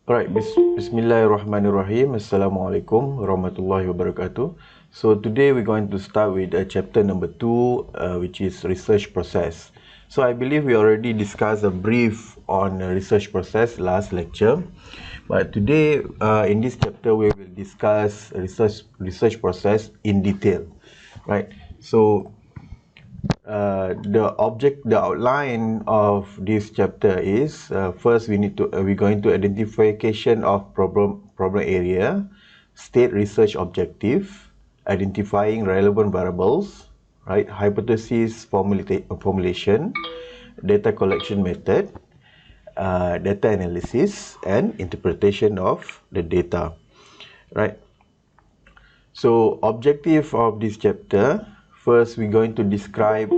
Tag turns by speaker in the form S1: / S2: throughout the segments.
S1: Alright, Bismillahirrahmanirrahim. Assalamualaikum warahmatullahi wabarakatuh. So today we're going to start with chapter number 2, which is research process. So I believe we already discussed a brief on research process last lecture, but today in this chapter we will discuss research process in detail, right? So the outline of this chapter is first we're going to identification of problem area, state research objective, identifying relevant variables, right? Hypothesis formulation, data collection method, data analysis, and interpretation of the data, right? So objective of this chapter, first we're going to describe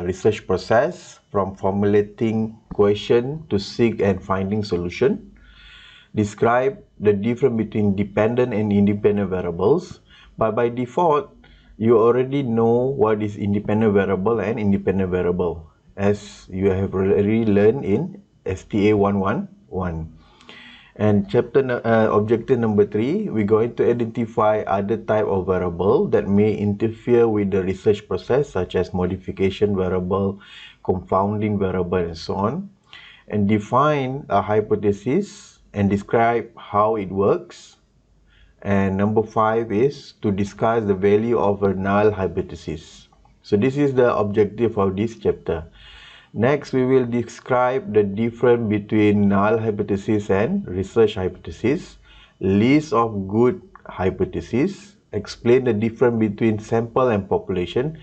S1: research process from formulating question to seek and finding solution. Describe the difference between dependent and independent variables. But by default, you already know what is independent variable and independent variable, as you have already learned in STA 111. And objective number 3, we're going to identify other type of variable that may interfere with the research process, such as modification variable, confounding variable, and so on. And define a hypothesis and describe how it works. And number 5 is to discuss the value of a null hypothesis. So this is the objective of this chapter. Next, we will describe the difference between null hypothesis and research hypothesis, list of good hypotheses, explain the difference between sample and population.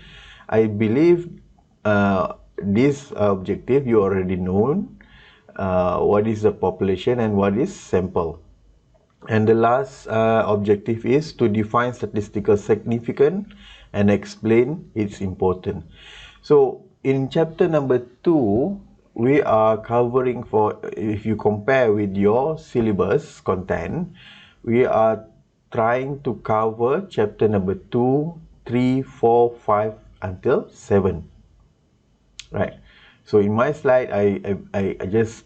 S1: I believe this objective you already know what is the population and what is sample. And the last objective is to define statistical significance and explain its importance. So in chapter number 2, we are covering, for if you compare with your syllabus content, we are trying to cover chapter number 2, 3, 4, 5 until 7, right? So in my slide, I just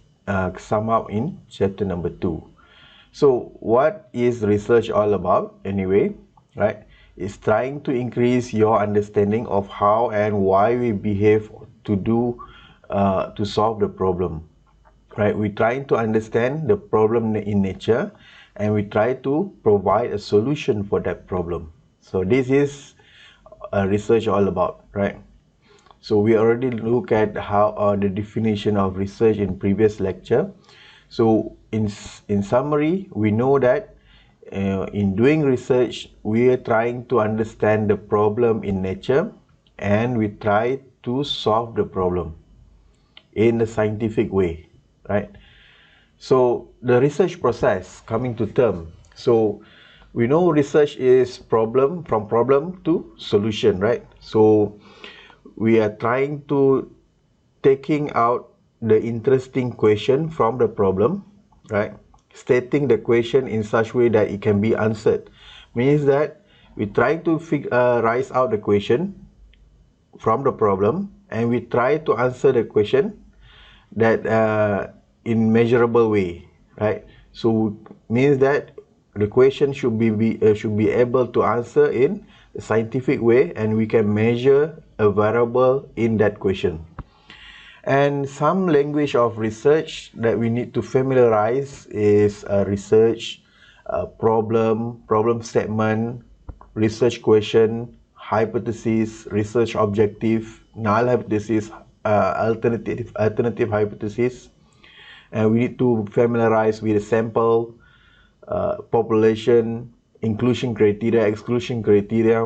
S1: sum up in chapter number 2. So what is research all about anyway, right? It's trying to increase your understanding of how and why we behave to solve the problem, right? We're trying to understand the problem in nature, and we try to provide a solution for that problem. So this is research all about, right? So we already look at how the definition of research in previous lecture. So in summary, we know that in doing research, we are trying to understand the problem in nature, and we try to solve the problem in a scientific way, right? So the research process, coming to term. So we know research is from problem to solution, right? So we are trying to taking out the interesting question from the problem, right? Stating the question in such way that it can be answered. Means that we try to rise out the question from the problem, and we try to answer the question that in measurable way, right? So means that the question should be able to answer in a scientific way, and we can measure a variable in that question. And some language of research that we need to familiarize is research, problem statement, research question, hypothesis, research objective, null hypothesis, alternative hypothesis. And we need to familiarize with the sample, population, inclusion criteria, exclusion criteria.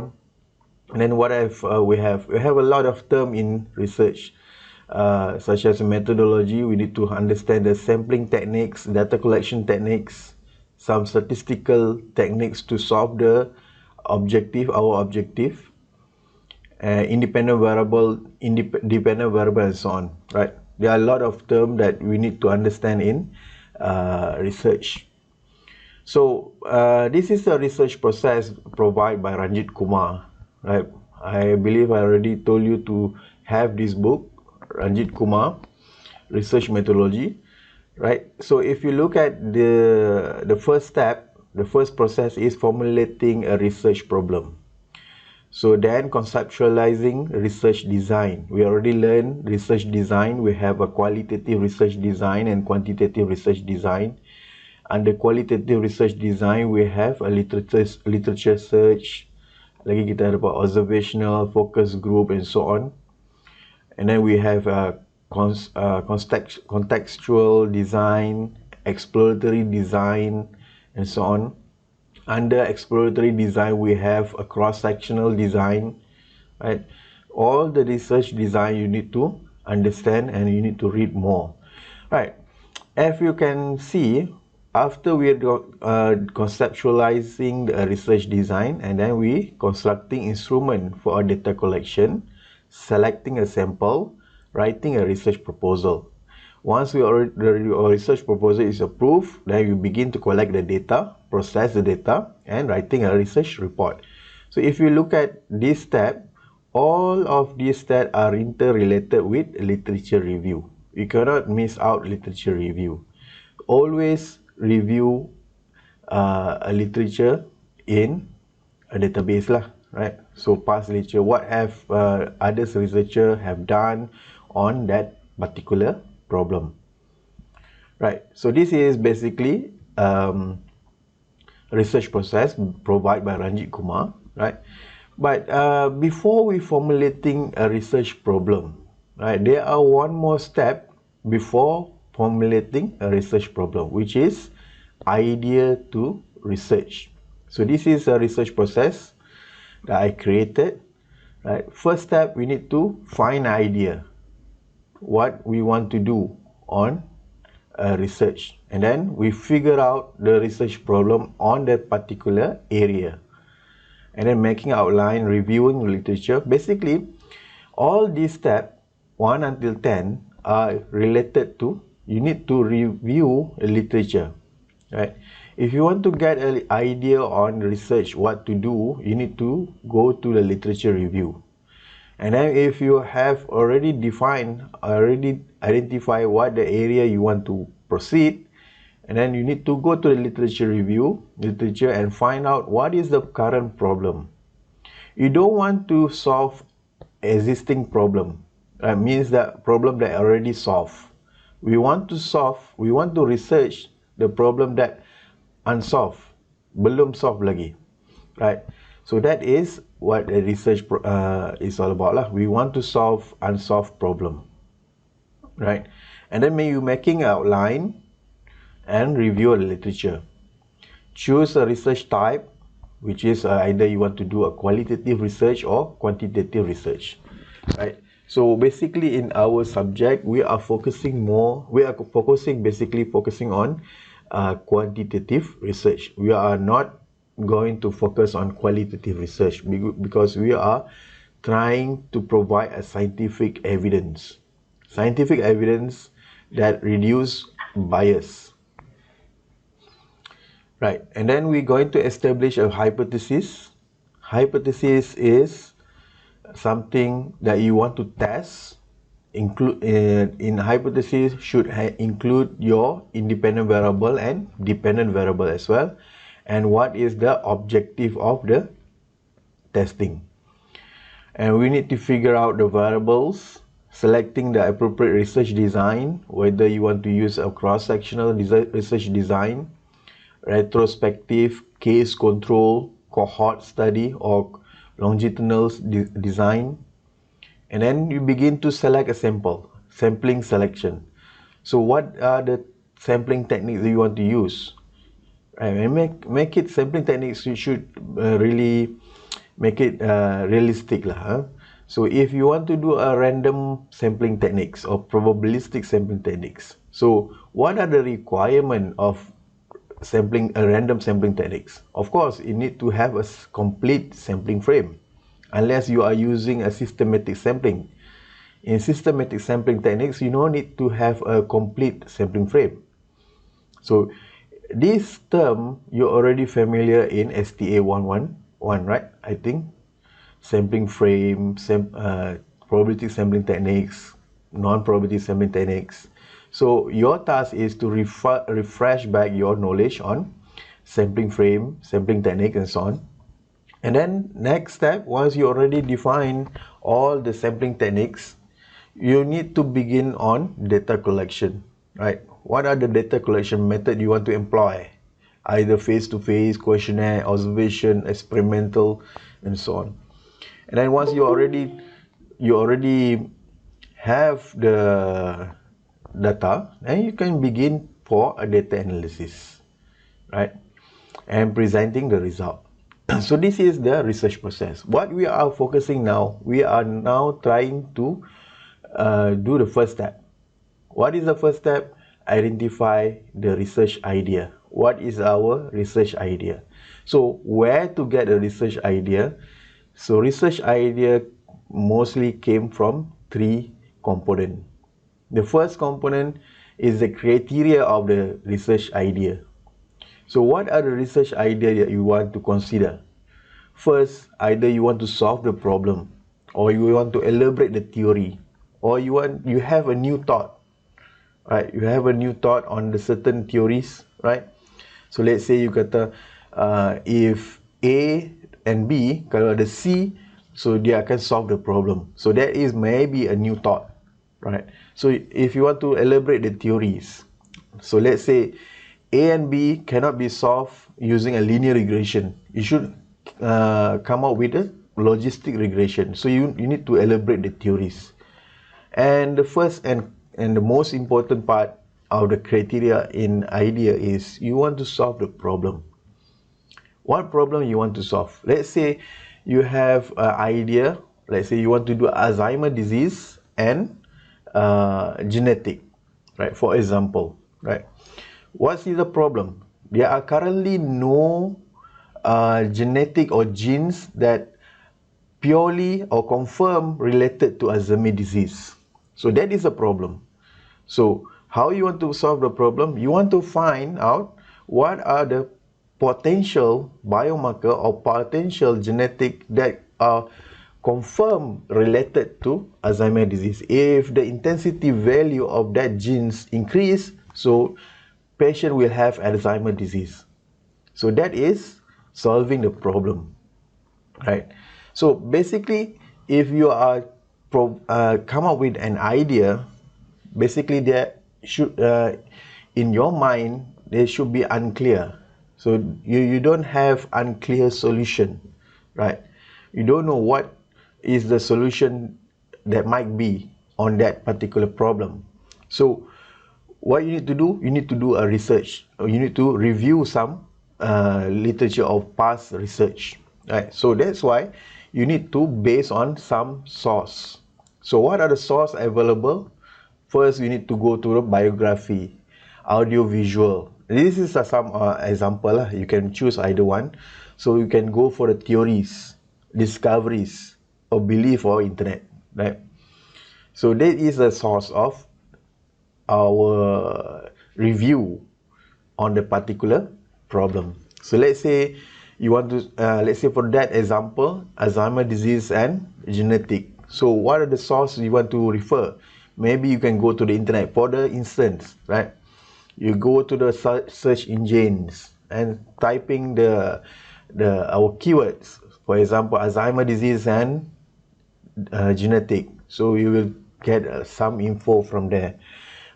S1: And then what we have a lot of term in research, such as methodology. We need to understand the sampling techniques, data collection techniques, some statistical techniques to solve the our objective, independent variable, dependent variable, and so on, right? There are a lot of terms that we need to understand in research. So this is a research process provided by Ranjit Kumar, right? I believe I already told you to have this book, Ranjit Kumar, Research Methodology, right? So if you look at the first step, the first process is formulating a research problem. So then conceptualizing research design. We already learned research design. We have a qualitative research design and quantitative research design. Under qualitative research design, we have a literature search. Lagi kita ada observational, focus group and so on. And then we have contextual design, exploratory design, and so on. Under exploratory design, we have a cross-sectional design, right? All the research design you need to understand and you need to read more, right? As you can see, after we are conceptualizing the research design, and then we constructing instrument for a data collection, selecting a sample, writing a research proposal. Once our research proposal is approved, then you begin to collect the data, process the data, and writing a research report. So if you look at this step, all of these steps are interrelated with literature review. You cannot miss out literature review. Always review a literature in a database lah, right? So past literature, what have others researcher have done on that particular problem, right? So this is basically research process provided by Ranjit Kumar, right? But before we formulating a research problem, right, there are one more step before formulating a research problem, which is idea to research. So this is a research process that I created, right? First step, we need to find an idea, what we want to do on research, and then we figure out the research problem on that particular area, and then making outline, reviewing literature. Basically, all these steps 1 until 10 are related to you need to review literature, right? If you want to get an idea on research, what to do, you need to go to the literature review. And then if you have already identified what the area you want to proceed, and then you need to go to the literature and find out what is the current problem. You don't want to solve existing problem. That means that problem that already solved. We want to research the problem that unsolved, belum solved lagi, right? So that is what the research is all about lah. We want to solve unsolved problem, right? And then you making an outline and review the literature. Choose a research type, which is either you want to do a qualitative research or quantitative research, right? So basically in our subject, we are focusing basically focusing on quantitative research. We are not going to focus on qualitative research because we are trying to provide a scientific evidence that reduce bias, right? And then we're going to establish a hypothesis. Hypothesis is something that you want to test. In hypothesis should include your independent variable and dependent variable as well, and what is the objective of the testing. And we need to figure out the variables, selecting the appropriate research design, whether you want to use a cross-sectional research design, retrospective, case control, cohort study, or longitudinal design. And then you begin to select a sampling selection. So what are the sampling techniques that you want to use? And make it sampling techniques, you should really make it realistic lah, huh? So if you want to do a random sampling techniques or probabilistic sampling techniques, so what are the requirement of random sampling techniques? Of course, you need to have a complete sampling frame, unless you are using a systematic sampling. In systematic sampling techniques, you don't need to have a complete sampling frame. So this term you're already familiar in STA 111, right? I think sampling frame, probabilistic sampling techniques, non-probabilistic sampling techniques. So your task is to refresh back your knowledge on sampling frame, sampling technique, and so on. And then next step, once you already define all the sampling techniques, you need to begin on data collection, right? What are the data collection method you want to employ? Either face-to-face, questionnaire, observation, experimental, and so on. And then once you already have the data, then you can begin for a data analysis, right? And presenting the result. So this is the research process. What we are focusing now, we are now trying to do the first step. What is the first step? Identify the research idea. What is our research idea? So where to get a research idea? So research idea mostly came from three components. The first component is the criteria of the research idea. So what are the research ideas that you want to consider? First, either you want to solve the problem, or you want to elaborate the theory, or you have a new thought, right? You have a new thought on the certain theories, right? So let's say you kata if A and B, kalau ada C, so dia akan solve the problem. So that is maybe a new thought, right? So if you want to elaborate the theories, so let's say A and B cannot be solved using a linear regression. You should come up with a logistic regression. So you need to elaborate the theories. And the first and the most important part of the criteria in idea is you want to solve the problem. What problem you want to solve? Let's say you have an idea. Let's say you want to do Alzheimer's disease and genetic, right? For example, right? What is the problem? There are currently no genetic or genes that purely or confirm related to Alzheimer's disease. So that is a problem. So how you want to solve the problem? You want to find out what are the potential biomarker or potential genetic that are confirmed related to Alzheimer's disease. If the intensity value of that genes increase, so patient will have Alzheimer's disease. So that is solving the problem, right? So basically, if you are come up with an idea, basically there should in your mind they should be unclear. So you don't have unclear solution, right? You don't know what is the solution that might be on that particular problem. So what you need to do, you need to do a research, or you need to review some literature of past research, right? So that's why you need to base on some source. So what are the source available? First, you need to go to the biography, audio visual. This is some example. You can choose either one. So you can go for the theories, discoveries, or belief or internet, right? So that is the source of our review on the particular problem. So let's say you want to, let's say for that example, Alzheimer's disease and genetic. So what are the sources you want to refer? Maybe you can go to the internet. For the instance, right? You go to the search engines and typing our keywords. For example, Alzheimer's disease and genetic. So you will get some info from there,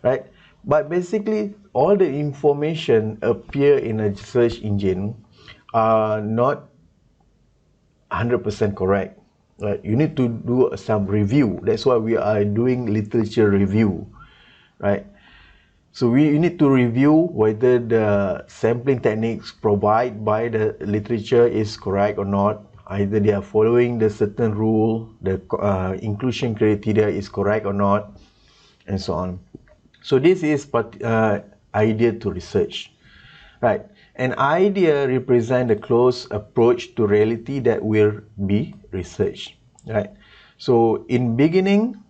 S1: right? But basically, all the information appear in a search engine are not 100% correct. Right? You need to do some review. That's why we are doing literature review, right? So you need to review whether the sampling techniques provided by the literature is correct or not. Either they are following the certain rule, the inclusion criteria is correct or not, and so on. So this is idea to research, right? An idea represents a close approach to reality that will be researched, right? So in beginning,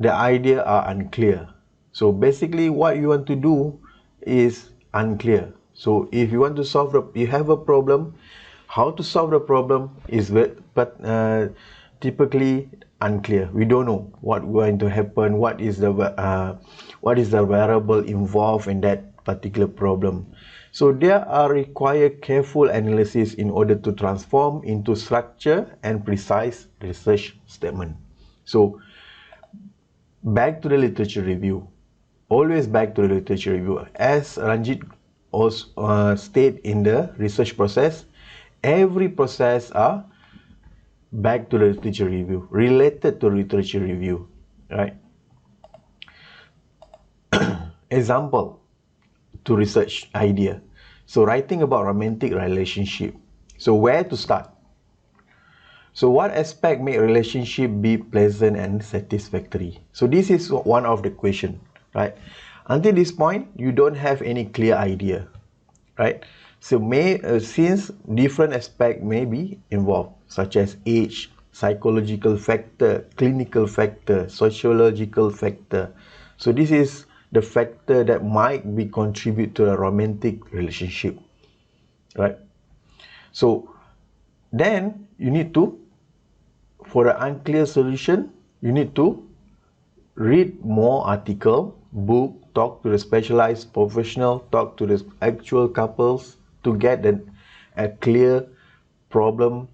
S1: the idea are unclear. So basically what you want to do is unclear. So if you want to solve you have a problem, how to solve the problem is typically unclear. We don't know what going to happen, what is the variable involved in that particular problem. So there are required careful analysis in order to transform into structure and precise research statement. So back to the literature review. Always back to the literature review. As Ranjit also state in the research process, every process are back to the literature review, related to literature review, right? Example to research idea. So writing about romantic relationship. So where to start? So what aspect make relationship be pleasant and satisfactory? So this is one of the question, right? Until this point, you don't have any clear idea, right? So since different aspect may be involved, such as age, psychological factor, clinical factor, sociological factor. So this is the factor that might be contribute to a romantic relationship, right? So then you need to, for the unclear solution, you need to read more article, book, talk to the specialized professional, talk to the actual couples to get a clear problem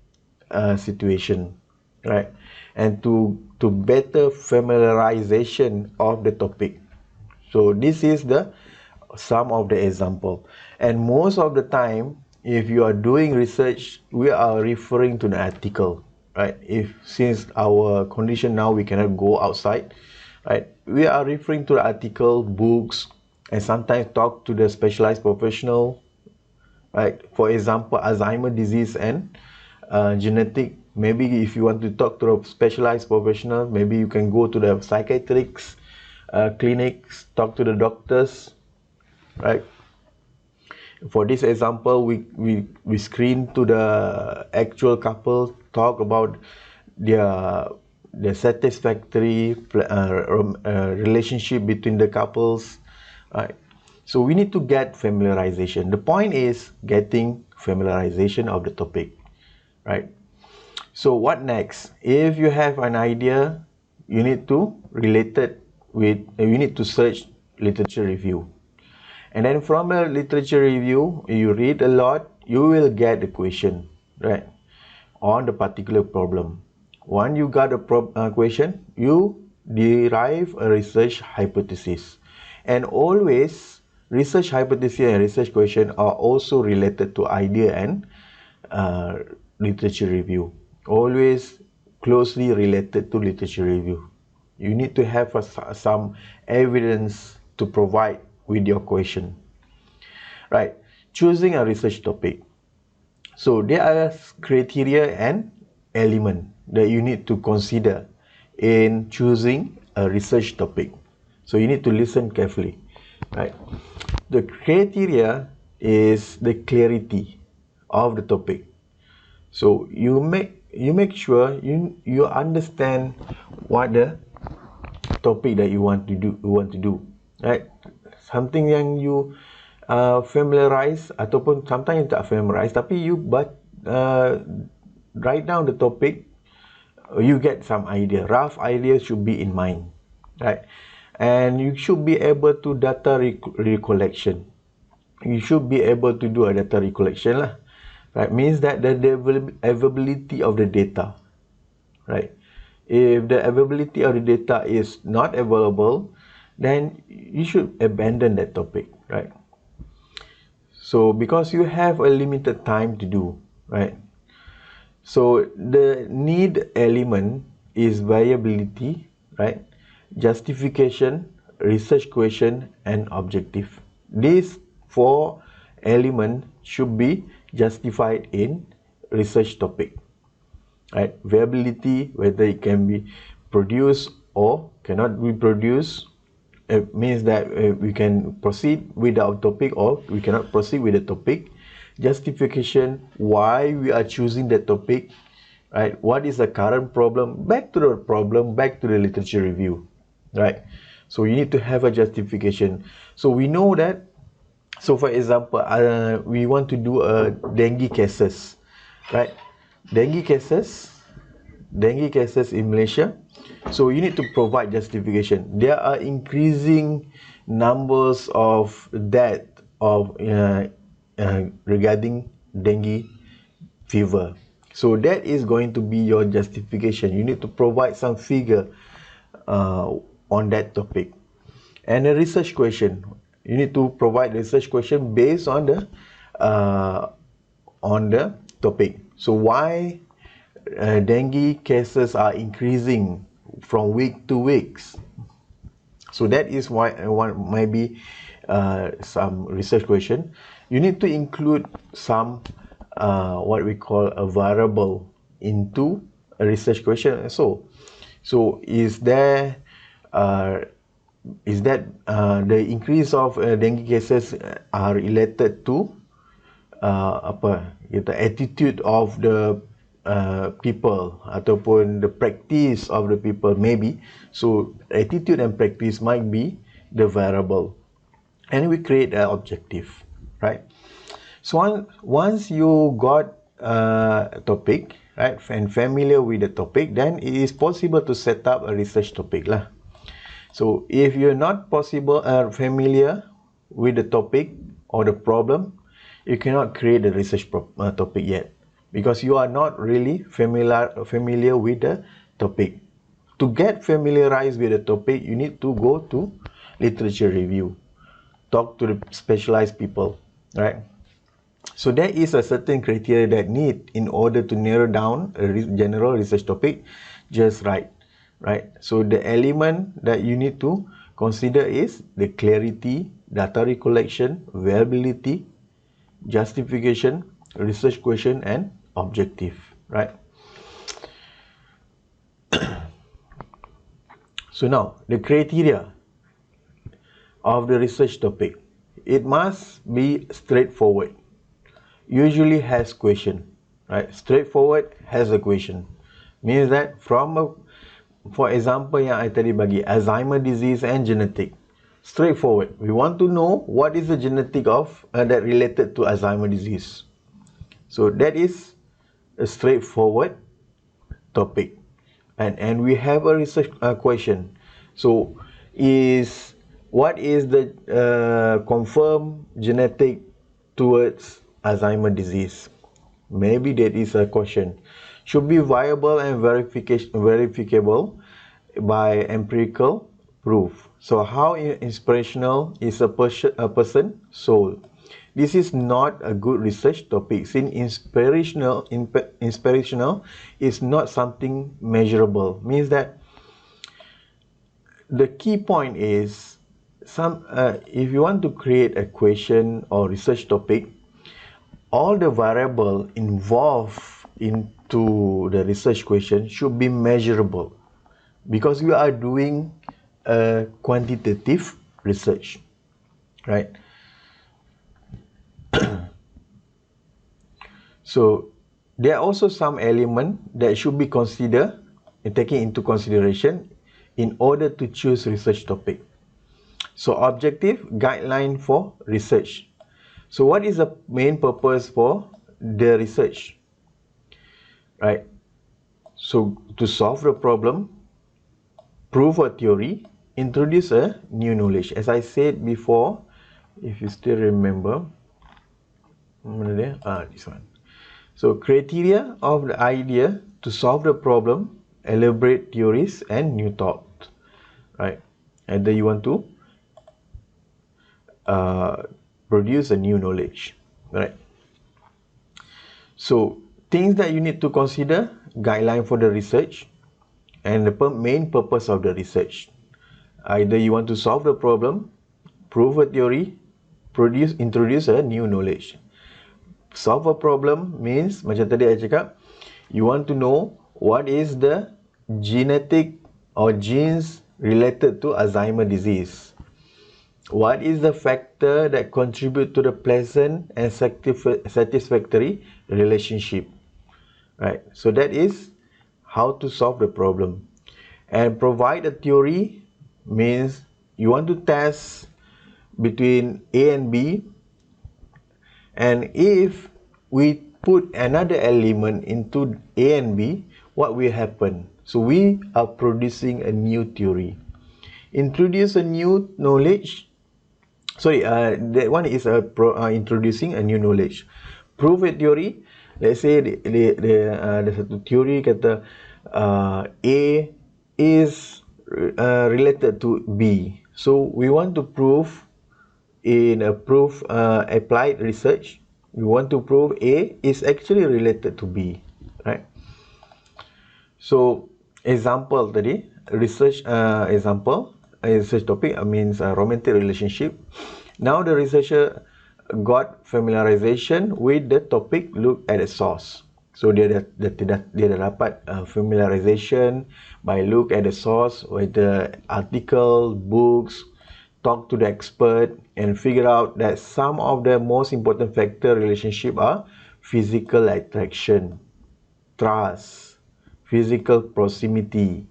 S1: situation, right? And to better familiarization of the topic. So this is the some of the example. And most of the time, if you are doing research, we are referring to the article, right? If since our condition now we cannot go outside, right? We are referring to the article, books, and sometimes talk to the specialized professional, right? For example, Alzheimer disease and genetic. Maybe if you want to talk to a specialized professional, maybe you can go to the psychiatrics clinics, talk to the doctors, right? For this example, we screen to the actual couple, talk about their satisfactory relationship between the couples, right? So we need to get familiarization. The point is getting familiarization of the topic, right? So what next? If you have an idea, you need to relate it with, you need to search literature review. And then from a literature review, you read a lot, you will get the question, right, on the particular problem. Once you got a question, you derive a research hypothesis. And always, research hypothesis and research question are also related to idea and literature review. Always closely related to literature review. You need to have some evidence to provide with your question, right? Choosing a research topic. So there are criteria and element that you need to consider in choosing a research topic. So you need to listen carefully, right? The criteria is the clarity of the topic. So you make sure you understand what the topic that you want to do, right? Something yang you familiarize ataupun sometimes you tak familiarize, tapi you write down the topic, you get some idea, rough idea should be in mind, right? And you should be able to data recollection. You should be able to do a data recollection lah, right? Means that the availability of the data, right? If the availability of the data is not available, then you should abandon that topic, right? So because you have a limited time to do, right? So the need element is viability, right? Justification, research question, and objective. These four elements should be justified in research topic, right? Viability, whether it can be produced or cannot be produced. It means that we can proceed with our topic or we cannot proceed with the topic. Justification, why we are choosing that topic, right? What is the current problem? Back to the problem, back to the literature review, right? So you need to have a justification. So we know that, so for example, we want to do a dengue cases, right? Dengue cases, dengue cases in Malaysia. So you need to provide justification. There are increasing numbers of death of regarding dengue fever. So that is going to be your justification. You need to provide some figure on that topic. And a research question. You need to provide research question based on the topic. So why dengue cases are increasing from week to weeks? So that is why one maybe some research question. You need to include some what we call a variable into a research question. So is that the increase of dengue cases are related to the attitude of the people ataupun the practice of the people, maybe. So attitude and practice might be the variable, and we create an objective, right? So once you got a topic, right, and familiar with the topic, then it is possible to set up a research topic lah. So if you're not familiar with the topic or the problem, you cannot create the research topic yet, because you are not really familiar with the topic. To get familiarized with the topic, you need to go to literature review, talk to the specialized people, right? So there is a certain criteria that need in order to narrow down a general research topic just right. So the element that you need to consider is the clarity, data recollection, variability, justification, research question, and objective, right? So now the criteria of the research topic, it must be straightforward, usually has question, right? Straightforward has a question, means that for example yang I tadi bagi Alzheimer disease and genetic, straightforward. We want to know what is the genetic of that related to Alzheimer disease. So that is a straightforward topic, and we have a research question. So what is the confirmed genetic towards Alzheimer disease? Maybe that is a question. Should be viable and verifiable by empirical proof. So how inspirational is a person soul? This is not a good research topic, since inspirational is not something measurable. Means that the key point is if you want to create a question or research topic, all the variable involved into the research question should be measurable, because we are doing a quantitative research, right? So there are also some element that should be considered and taken into consideration in order to choose research topic. So objective, guideline for research. So what is the main purpose for the research, right? So to solve the problem, prove a theory, introduce a new knowledge. As I said before, if you still remember, this one. So criteria of the idea to solve the problem, elaborate theories and new thought, right? Either you want to produce a new knowledge, right? So things that you need to consider: guideline for the research and the main purpose of the research. Either you want to solve the problem, prove a theory, introduce a new knowledge. Solve a problem means, macam tadi I cakap, you want to know what is the genetic or genes related to Alzheimer disease. What is the factor that contribute to the pleasant and satisfactory relationship, right? So that is how to solve the problem. And provide a theory means you want to test between A and B, and if we put another element into A and B, what will happen? So we are producing a new theory. Introduce a new knowledge. Sorry, that one is introducing a new knowledge. Prove a theory. Let's say ada satu teori kata A is related to B. So we want to prove in a proof applied research. We want to prove A is actually related to B, right? So example tadi research research topic means romantic relationship. Now the researcher got familiarization with the topic, look at the source. So dia dah dapat familiarization by look at the source, whether article, books, talk to the expert, and figure out that some of the most important factor relationship are physical attraction, trust, physical proximity,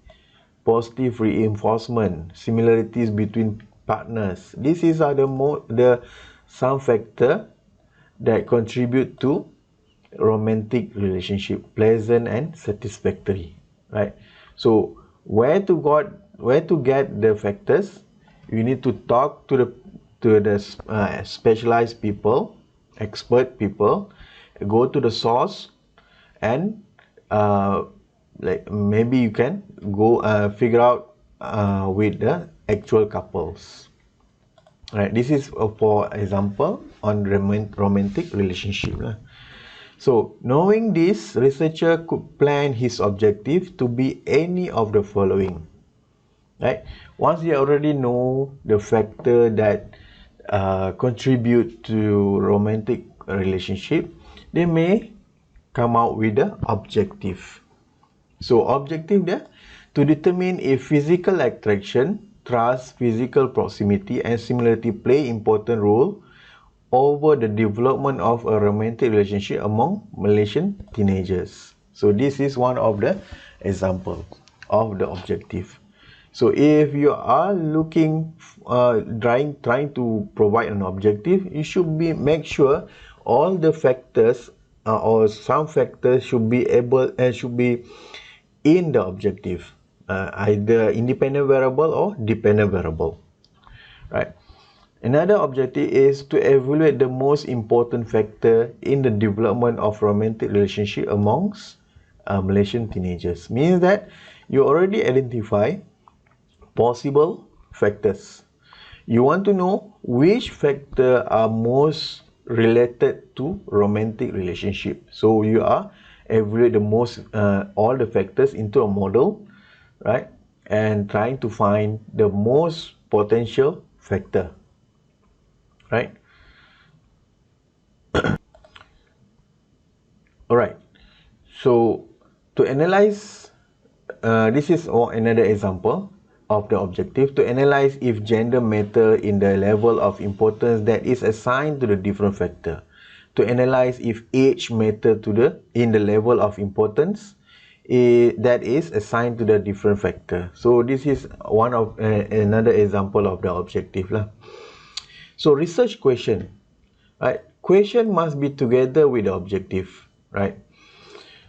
S1: positive reinforcement, similarities between partners. These are the some factor that contribute to romantic relationship, pleasant and satisfactory, right? So where to get the factors? You need to talk to the specialized people, expert people, go to the source, and like maybe you can go figure out with the actual couples. Right, this is for example on romantic relationship lah. So knowing this, researcher could plan his objective to be any of the following. Right, once you already know the factor that contribute to romantic relationship, they may come out with the objective. So objective dia to determine if physical attraction, trust, physical proximity and similarity play important role over the development of a romantic relationship among Malaysian teenagers. So this is one of the example of the objective. So if you are looking, trying to provide an objective, you should make sure all the factors or some factors should be in the objective, either independent variable or dependent variable, right? Another objective is to evaluate the most important factor in the development of romantic relationship amongst Malaysian teenagers. Means that you already identify possible factors. You want to know which factor are most related to romantic relationship. So you are evaluate the most all the factors into a model, right? And trying to find the most potential factor, right? All right. So to analyze, this is another example of the objective, to analyze if gender matter in the level of importance that is assigned to the different factor, to analyze if age matter in the level of importance that is assigned to the different factor. So this is one of another example of the objective lah. So research question, right? Question must be together with the objective, right?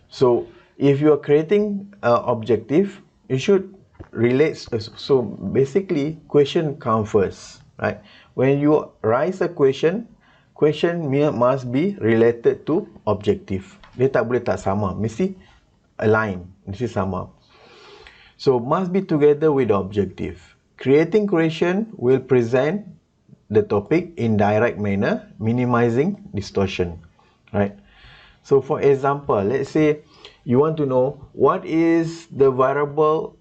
S1: So if you are creating objective, you should relate. So basically question comes first, right? When you raise a question must be related to objective. Dia tak boleh tak sama, mesti align, mesti sama. So must be together with the objective. Creating question will present the topic in direct manner, minimizing distortion, right? So for example, let's say you want to know what is the variable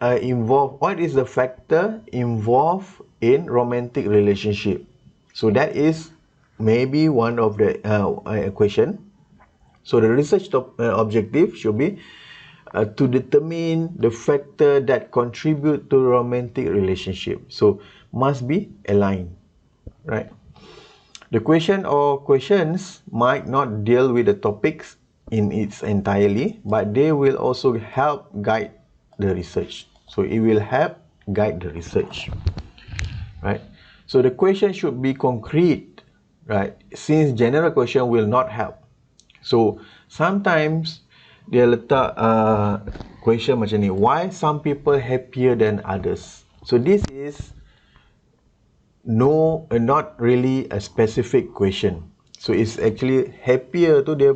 S1: involved, what is the factor involved in romantic relationship. So that is maybe one of the question. So the research objective should be to determine the factor that contribute to romantic relationship. So must be aligned, right? The question or questions might not deal with the topics in its entirely, but they will also help guide the research. So it will help guide the research, right? So the question should be concrete, right? Since general question will not help. So sometimes dia letak question macam ni, why some people happier than others. So this is not really a specific question. So it's actually happier tu dia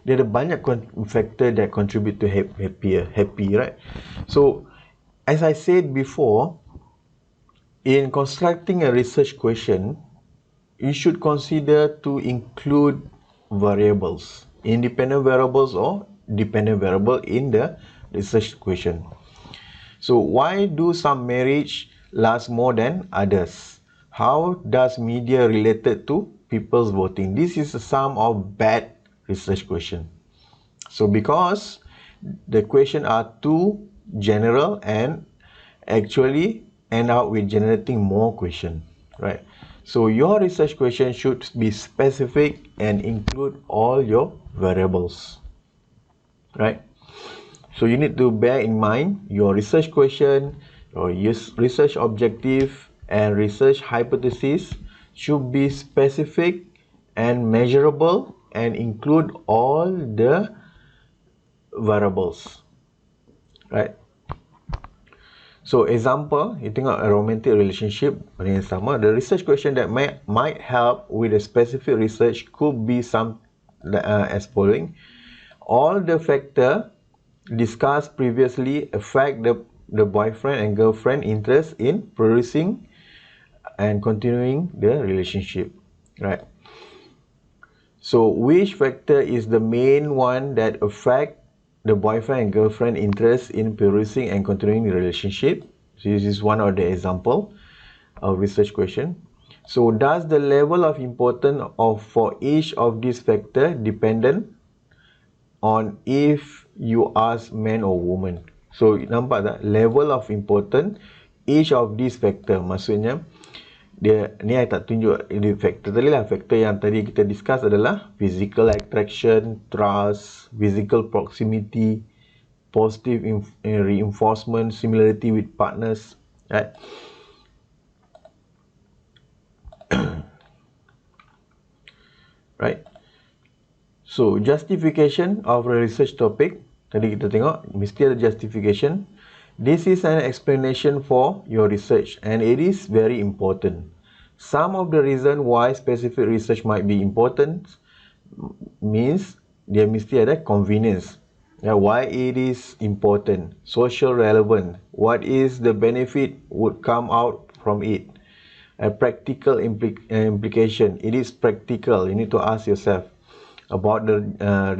S1: ada banyak factor that contribute to happy, right? So as I said before, in constructing a research question, you should consider to include variables, independent variables or dependent variable in the research question. So why do some marriage last more than others? How does media related to people's voting? This is a sum of bad research question. So because the question are too general and actually end up with generating more question, right? So your research question should be specific and include all your variables, right? So you need to bear in mind your research question, your research objective and research hypothesis should be specific and measurable and include all the variables, right? So example, you tengok a romantic relationship yang sama, the research question that might help with a specific research could be some as following. All the factor discussed previously affect the boyfriend and girlfriend interest in producing and continuing the relationship, right? So which factor is the main one that affect the boyfriend and girlfriend interest in producing and continuing the relationship? So this is one of the example of research question. So does the level of importance for each of these factor dependent on if you ask man or woman? So nampak tak level of importance each of these factor, maksudnya dia ni I tak tunjuk ini factor tadi lah. Factor yang tadi kita discuss adalah physical attraction, trust, physical proximity, positive reinforcement, similarity with partners, right? Right. So justification of a research topic, tadi kita tengok mesti ada justification. This is an explanation for your research and it is very important. Some of the reason why specific research might be important means dia mesti ada convenience. Why it is important, social relevant, what is the benefit would come out from it, a practical implication. It is practical. You need to ask yourself about the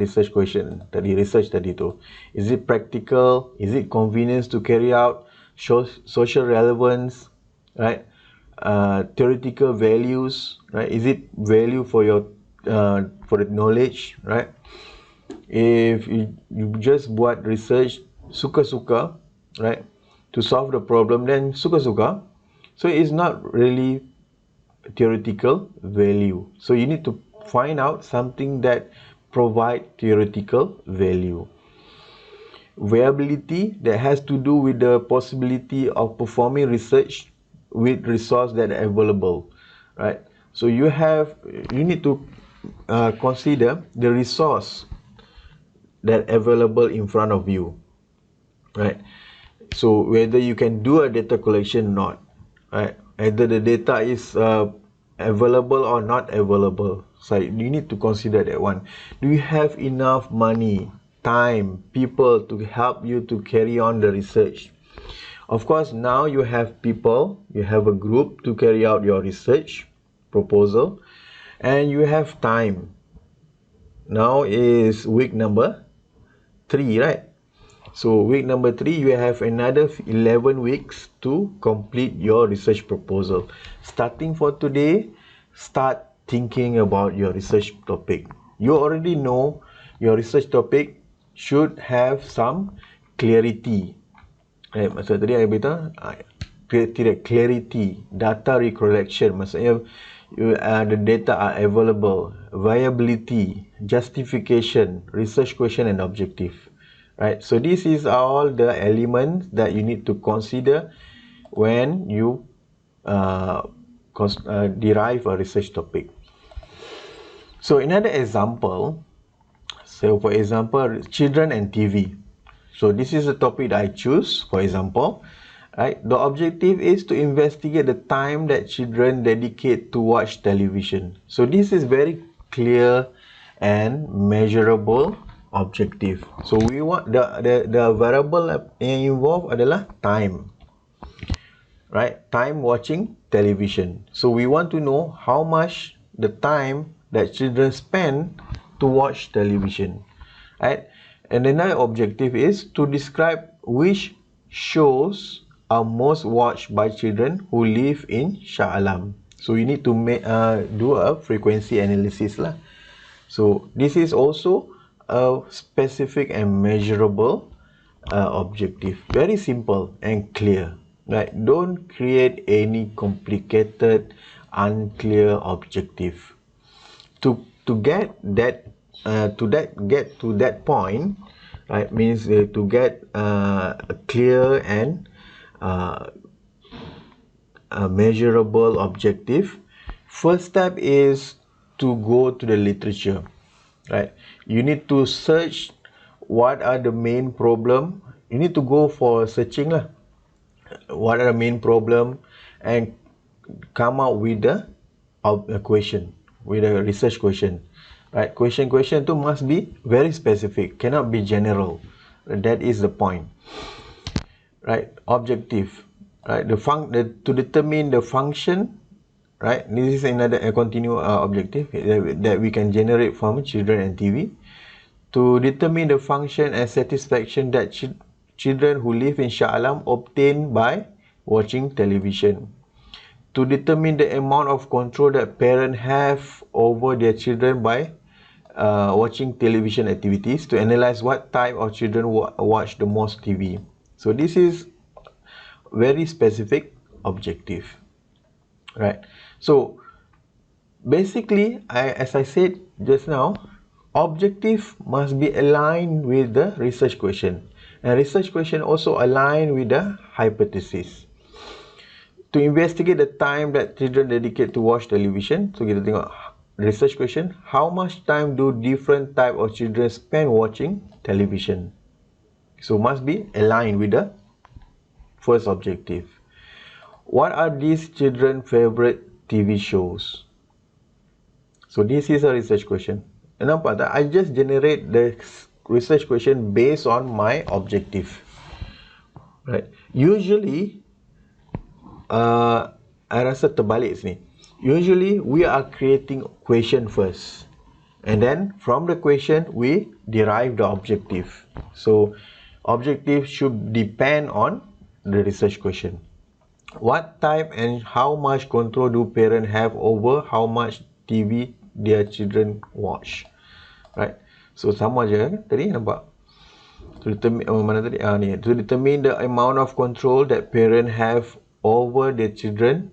S1: research question research tadi tu. Is it practical? Is it convenience to carry out? Social relevance, right? Theoretical values, right? Is it value for your for the knowledge, right? If you just buat research suka-suka, right, to solve the problem, then suka-suka, so it's not really theoretical value. So you need to find out something that provide theoretical value. Viability, that has to do with the possibility of performing research with resource that are available, right? So you need to consider the resource that available in front of you, right? So whether you can do a data collection or not, right? Either the data is available or not available. So you need to consider that one. Do you have enough money, time, people to help you to carry on the research? Of course, now you have people, you have a group to carry out your research proposal, and you have time. Now is week number 3, right? So week number 3, you have another 11 weeks to complete your research proposal. Starting for today, start thinking about your research topic. You already know your research topic should have some clarity. Maksud tadi saya beritahu, tidak clarity, data recollection, maksudnya the data are available, viability, justification, research question and objective. Right, so this is all the elements that you need to consider when you derive a research topic. So another example, So for example, children and TV. So this is a topic that I choose, for example. Right? The objective is to investigate the time that children dedicate to watch television. So this is very clear and measurable objective. So we want the variable yang involved adalah time. Right? Time watching television. So we want to know how much the time that children spend to watch television. Right? And another objective is to describe which shows are most watched by children who live in Salam. So you need to do a frequency analysis lah. So this is also a specific and measurable objective. Very simple and clear. Right? Don't create any complicated, unclear objective. To get that get to that point, right, means to get a clear and a measurable objective. First step is to go to the literature. Right? You need to search what are the main problem. You need to go for searching lah. What are the main problem and come out with a question, with a research question. Right? Question tu must be very specific, cannot be general. That is the point. Right? Objective. Right? To determine the function. Right? This is another continuous objective that we can generate from children and TV. To determine the function and satisfaction that children who live in Shah Alam obtain by watching television. To determine the amount of control that parents have over their children by watching television activities. To analyze what type of children watch the most TV. So this is very specific objective. Right? So basically, as I said just now, objective must be aligned with the research question. And research question also aligned with the hypothesis. To investigate the time that children dedicate to watch television. So kita tengok research question. How much time do different type of children spend watching television? So must be aligned with the first objective. What are these children's favorite TV shows? So this is a research question. Nampak tak? I just generate the research question based on my objective. Right? Usually, I rasa terbalik sini. Usually, we are creating question first. And then, from the question, we derive the objective. So, objective should depend on the research question. What type and how much control do parents have over how much TV their children watch? Right? So sama je kan? Tadi nampak. To determine, mana tadi? Ni. To determine the amount of control that parents have over their children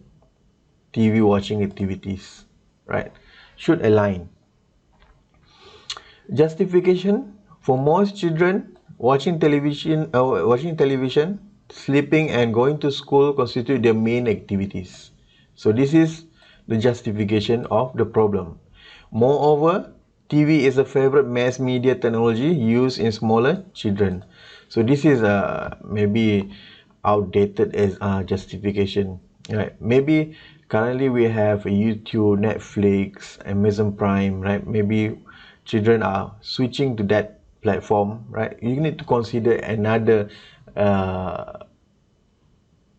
S1: TV watching activities. Right? Should align. Justification for most children watching television, sleeping and going to school constitute their main activities. So this is the justification of the problem. Moreover, TV is a favorite mass media technology used in smaller children. So this is maybe outdated as justification. Right? Maybe currently we have YouTube, Netflix, Amazon Prime. Right? Maybe children are switching to that platform. Right? You need to consider another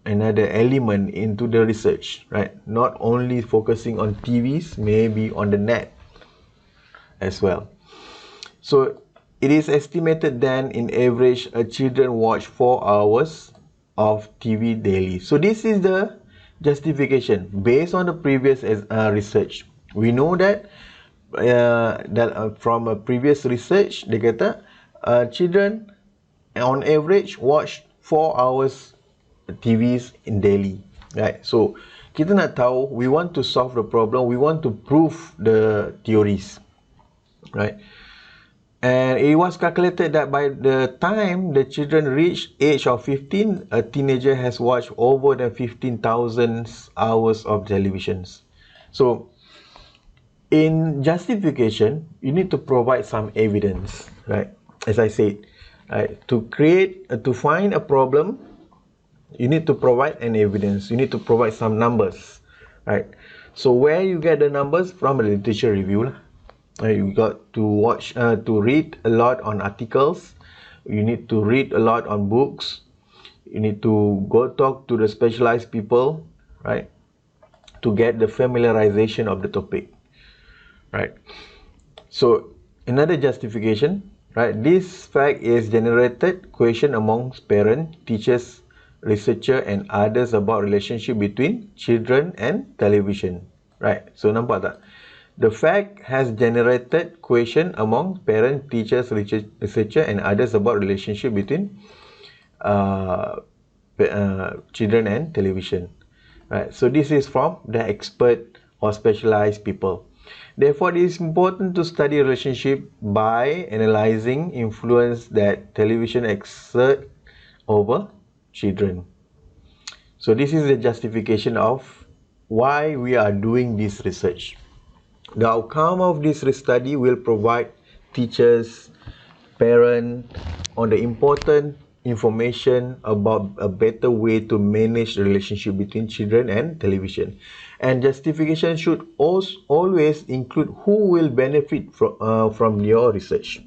S1: element into the research. Right? Not only focusing on TVs, maybe on the net as well. So it is estimated then in average children watch 4 hours of TV daily. So this is the justification based on the previous research. We know that from a previous research, dia kata children on average watch 4 hours TVs in daily. Right? So kita nak tahu, we want to solve the problem, we want to prove the theories. Right? And it was calculated that by the time the children reach age of 15, a teenager has watched over than 15,000 hours of televisions. So In justification, you need to provide some evidence, right? As I said, right, to find a problem, you need to provide an evidence. You need to provide some numbers, right? So where you get the numbers from? A literature review, lah. You got to to read a lot on articles. You need to read a lot on books. You need to go talk to the specialized people, right, to get the familiarization of the topic, right? So another justification, right? This fact is generated question amongst parents, teachers, researcher and others about relationship between children and television, right? So nampak tak? The fact has generated question among parents, teachers, researcher and others about relationship between children and television, right? So this is from the expert or specialized people. Therefore, it is important to study relationship by analyzing influence that television exert over children. So this is the justification of why we are doing this research. The outcome of this study will provide teachers, parents on the important information about a better way to manage the relationship between children and television. And justification should also always include who will benefit from your research.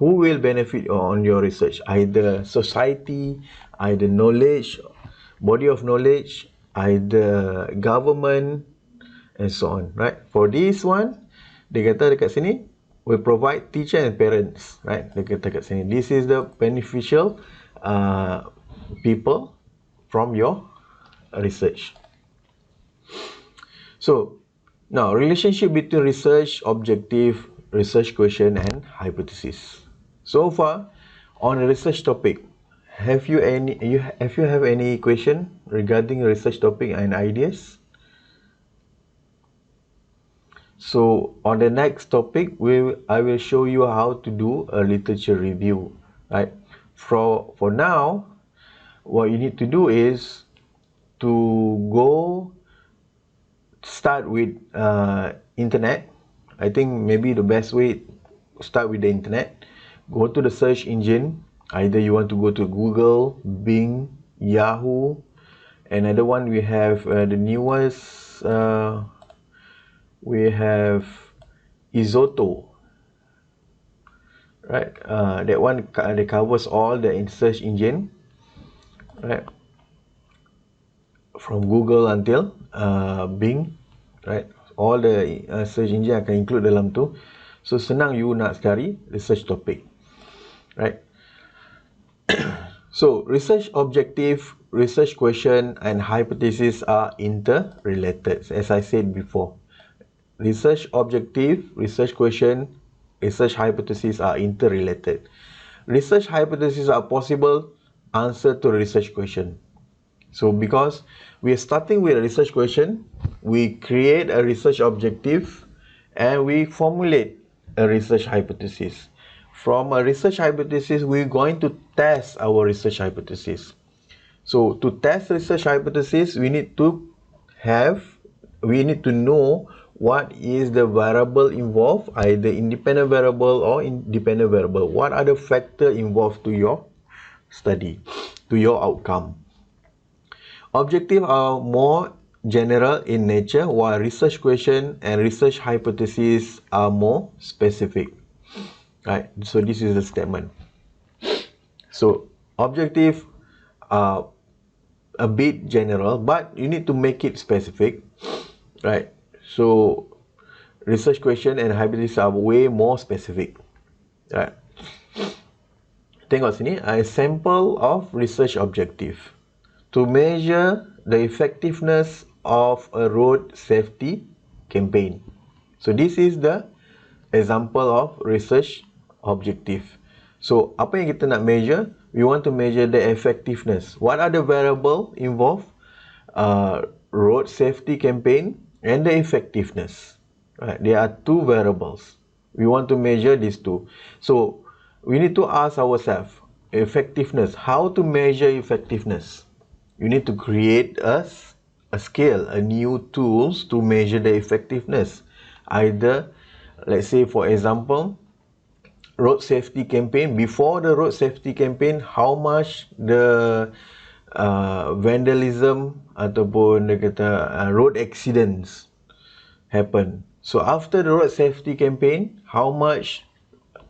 S1: Who will benefit on your research? Either society, either knowledge, body of knowledge, either government, and so on, right? For this one, dia kata dekat sini, will provide teacher and parents, right? Dia kata kat sini, this is the beneficial people from your research. So, now relationship between research objective, research question and hypothesis. So far, on a research topic, have you have any question regarding research topic and ideas? So on the next topic, I will show you how to do a literature review, right? For now, what you need to do is to go start with internet. I think maybe the best way, start with the internet. Go to the search engine. Either you want to go to Google, Bing, Yahoo. Another one we have the newest. We have Isoto, right? That one that covers all the search engine, right? From Google until Bing, right? All the search engine akan include dalam tu. So senang you nak cari research topic, right? So research objective, research question and hypothesis are interrelated, as I said before. Research objective, research question, research hypotheses are interrelated. Research hypotheses are possible answer to research question. So because we are starting with a research question, we create a research objective and we formulate a research hypothesis. From a research hypothesis, we're going to test our research hypothesis. So to test research hypothesis, we need to know what is the variable involved, either independent variable or independent variable. What are the factors involved to your study, to your outcome? Objectives are more general in nature, while research question and research hypotheses are more specific. Right, so this is the statement. So objective are a bit general, but you need to make it specific, right? So research question and hypothesis are way more specific, right? Tengok sini, a sample of research objective to measure the effectiveness of a road safety campaign. So this is the example of research objective. So apa yang kita nak measure? We want to measure the effectiveness. What are the variable involved? Road safety campaign and the effectiveness. Right? There are two variables. We want to measure these two. So we need to ask ourselves, effectiveness. How to measure effectiveness? You need to create a scale, a new tools to measure the effectiveness. Either, let's say for example, road safety campaign. Before the road safety campaign, how much the vandalism ataupun dia kata road accidents happen. So after the road safety campaign, how much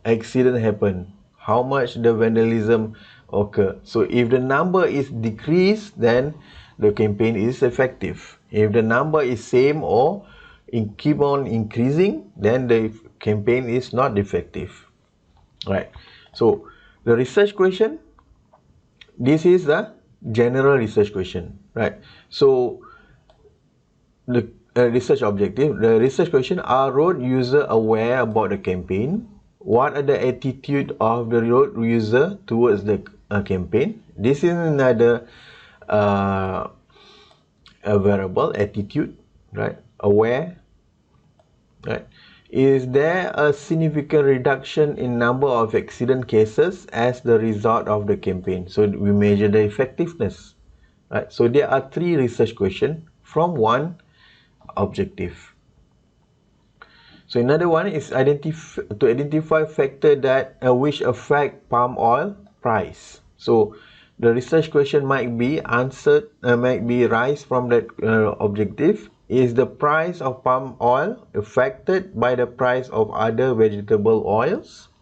S1: accident happen, how much the vandalism occur. So if the number is decreased, then the campaign is effective. If the number is same or keep on increasing, then the campaign is not effective. Right. So the research question, this is the general research question, right? So the research objective, the research question: are road user aware about the campaign? What are the attitude of the road user towards the campaign? This is another a variable, attitude, right? Aware, right? Is there a significant reduction in number of accident cases as the result of the campaign? So we measure the effectiveness, right? So there are three research questions from one objective. So another one is to identify factor that which affect palm oil price. So the research question might be answered, might be rise from that objective. Is the price of palm oil affected by the price of other vegetable oils?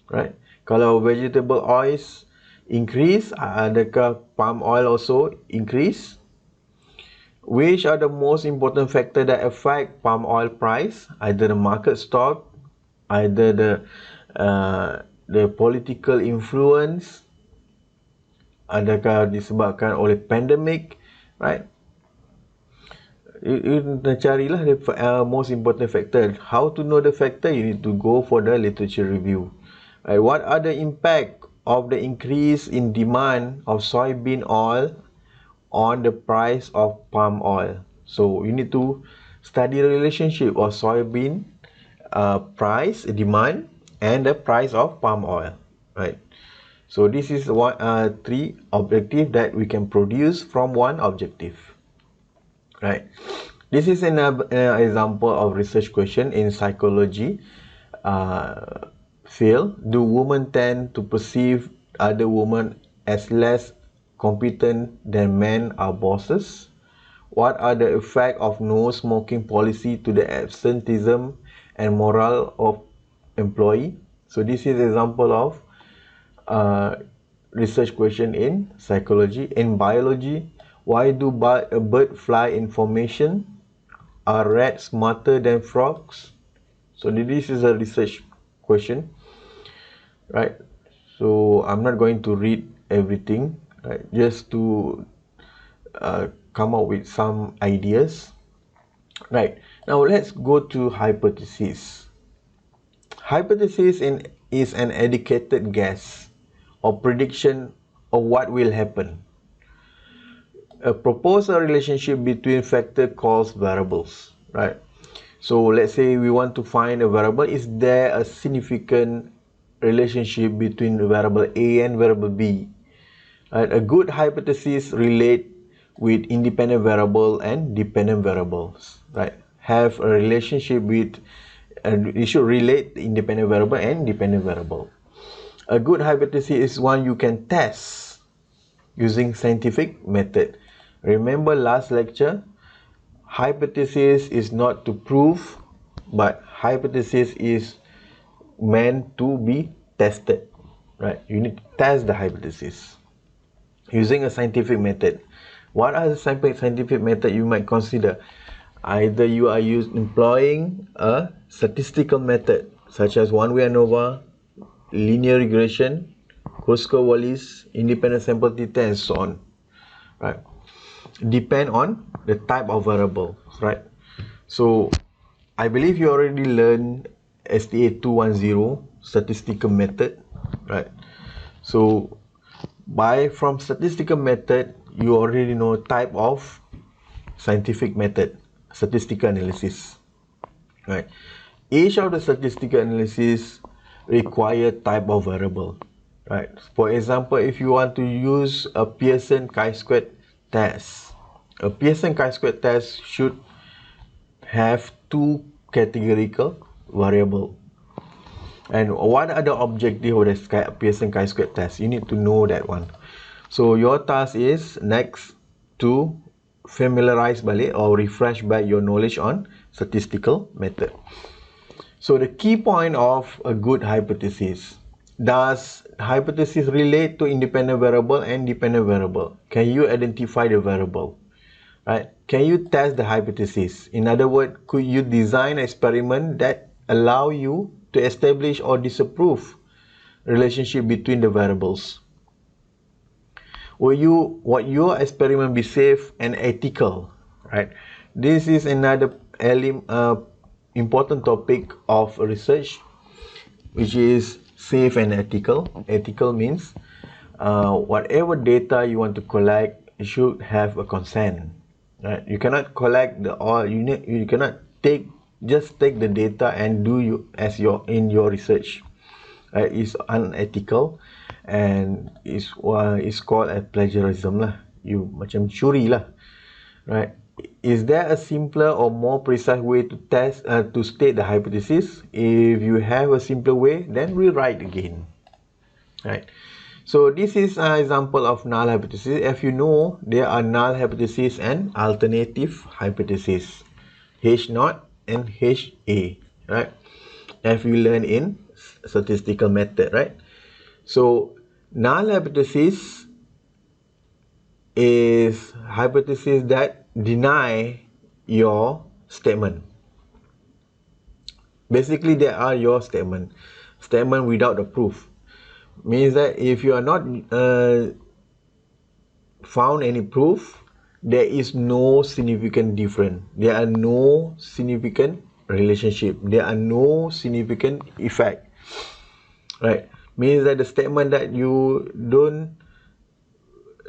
S1: Right? Kalau vegetable oils increase, adakah palm oil also increase? Which are the most important factors that affect palm oil price? Either the market stock, either the political influence, adakah disebabkan oleh pandemic, right? You carilah the most important factor. How to know the factor? You need to go for the literature review. Right? What are the impact of the increase in demand of soybean oil on the price of palm oil? So you need to study the relationship of soybean price, demand, and the price of palm oil, right? So this is one three objective that we can produce from one objective, right? This is an example of research question in psychology field. Do women tend to perceive other women as less competent than men are bosses? What are the effects of no smoking policy to the absenteeism and morale of employee? So this is example of research question in psychology. In biology, why do bird fly in formation? Are rats smarter than frogs? So this is a research question, right? So I'm not going to read everything, right? Just to come up with some ideas, right? Now let's go to hypothesis. Hypothesis is an educated guess or prediction of what will happen. Propose a relationship between factor called variables, right? So let's say we want to find a variable. Is there a significant relationship between variable A and variable B? Right? A good hypothesis relate with independent variable and dependent variables, right? Have a relationship with, it should relate independent variable and dependent variable. A good hypothesis is one you can test using scientific method. Remember last lecture, hypothesis is not to prove, but hypothesis is meant to be tested, right? You need to test the hypothesis using a scientific method. What are the scientific method you might consider? Either you are employing a statistical method such as one-way ANOVA, linear regression, Kruskal-Wallis, independent sample theta, and so on, right? Depend on the type of variable, right? So I believe you already learned STA 210 statistical method, right? So from statistical method, you already know type of scientific method, statistical analysis, right? Each of the statistical analysis require type of variable, right? For example, if you want to use a Pearson chi-square test, a Pearson chi-square test should have two categorical variable. And what are the objective of the Pearson chi-square test? You need to know that one. So your task is next to familiarize balik or refresh back your knowledge on statistical method. So the key point of a good hypothesis. Does hypothesis relate to independent variable and dependent variable? Can you identify the variable? Right? Can you test the hypothesis? In other words, could you design an experiment that allow you to establish or disapprove relationship between the variables? Will your experiment be safe and ethical? Right? This is another important topic of research, which is safe and ethical. Ethical means whatever data you want to collect, you should have a consent. Right? You cannot collect the all. You cannot just take the data and do in your research. Right? It's unethical and it's called a plagiarism lah. You macam curi lah. Right? Is there a simpler or more precise way to state the hypothesis? If you have a simpler way, then rewrite again. Right? So this is an example of null hypothesis. If you know, there are null hypothesis and alternative hypothesis, H0 and HA. Right? If you learn in statistical method, right? So null hypothesis is hypothesis that deny your statement. Basically, they are your statement without the proof. Means that if you are not found any proof, there is no significant difference. There are no significant relationship. There are no significant effect. Right? Means that the statement that you do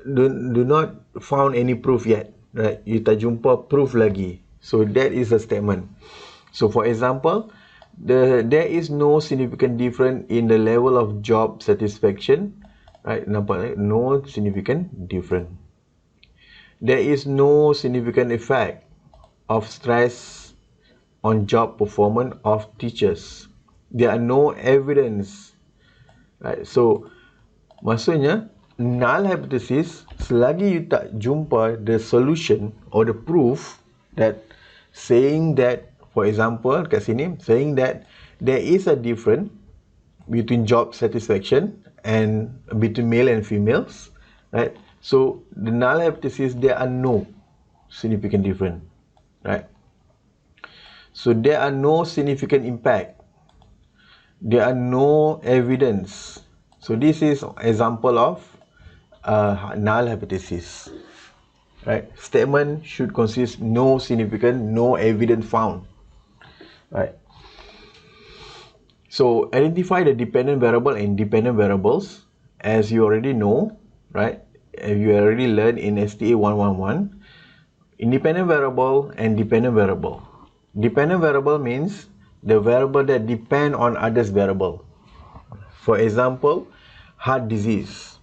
S1: not found any proof yet. Right? You tak jumpa proof lagi. So that is a statement. So for example, there is no significant difference in the level of job satisfaction. Right? Nampak, no significant difference. There is no significant effect of stress on job performance of teachers. There are no evidence. Right? So maksudnya null hypothesis, selagi you tak jumpa the solution or the proof that saying that, for example kat sini, saying that there is a difference between job satisfaction and between male and females, right? So the null hypothesis, there are no significant difference, right? So there are no significant impact. There are no evidence. So this is example of null hypothesis. Right? Statement should consist no significant, no evidence found. Right? So identify the dependent variable and dependent variables, as you already know, right? You already learned in STA 111. Independent variable and dependent variable. Dependent variable means the variable that depend on others variable. For example, heart disease.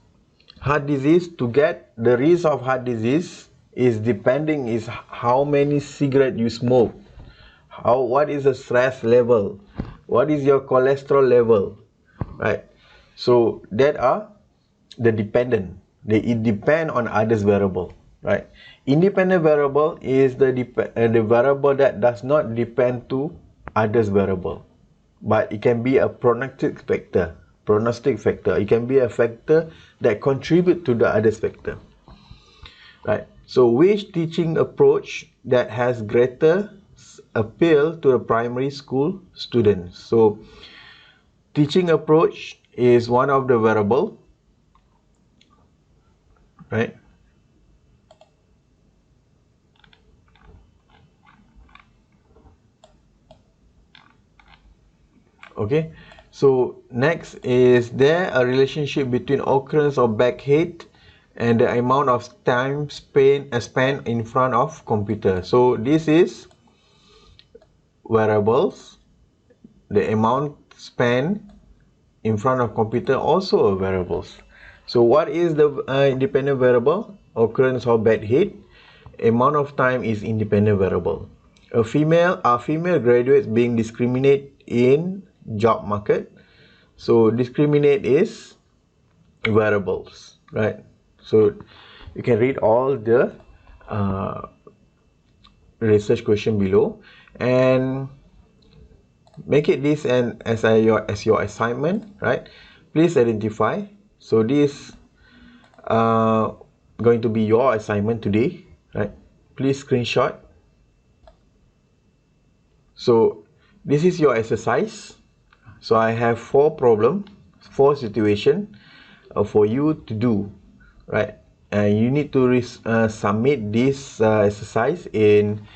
S1: Heart disease, to get the risk of heart disease is how many cigarettes you smoke, what is the stress level, what is your cholesterol level, right? So that are the dependent. It depend on others variable, right? Independent variable is the variable that does not depend to others variable, but it can be a prognostic factor. It can be a factor that contribute to the others factor, right? So which teaching approach that has greater appeal to a primary school students? So teaching approach is one of the variable, right? Okay, so next, is there a relationship between occurrence of backache and the amount of time spent in front of computer? So this is variables. The amount spent in front of computer also are variables. So what is the independent variable? Occurrence of backache. Amount of time is independent variable. Are female graduates being discriminated in job market? So discriminate is variables, right? So you can read all the research question below and make it this and as your assignment, right? Please identify. So this going to be your assignment today, right? Please screenshot. So this is your exercise. So I have 4 situation for you to do, right? And you need to submit this exercise in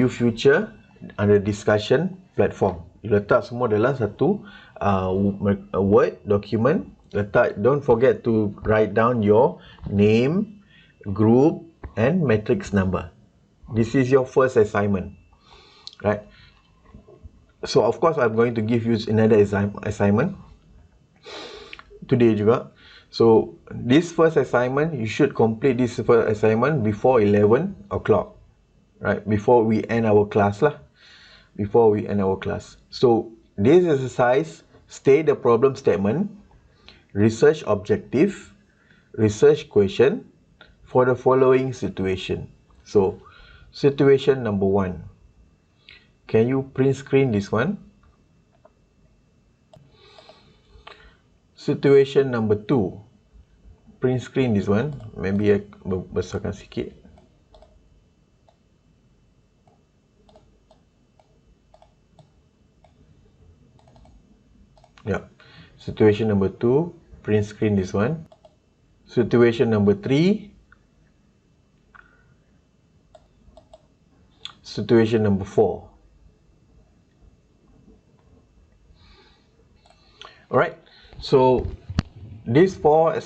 S1: future under discussion platform. You letak semua dalam satu Word document. Don't forget to write down your name, group, and matrix number. This is your first assignment, right? So of course I'm going to give you another assignment today juga. So this first assignment, you should complete this first assignment before 11 o'clock, right? Before we end our class lah. Before we end our class. So this exercise, state the problem statement, research objective, research question for the following situation. So situation number 1. Can you print screen this one? Situation number 2. Print screen this one. Maybe I besarkan sikit. Yeah. Situation number 2. Print screen this one. Situation number 3. Situation number 4. Alright. So these 4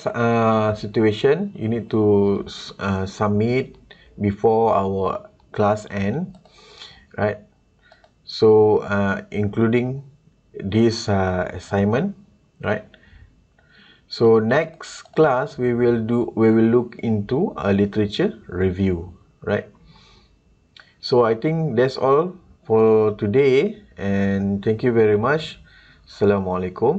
S1: situation you need to submit before our class end, right? So including this assignment, right? So next class we will look into a literature review, right? So I think that's all for today, and thank you very much. Assalamualaikum.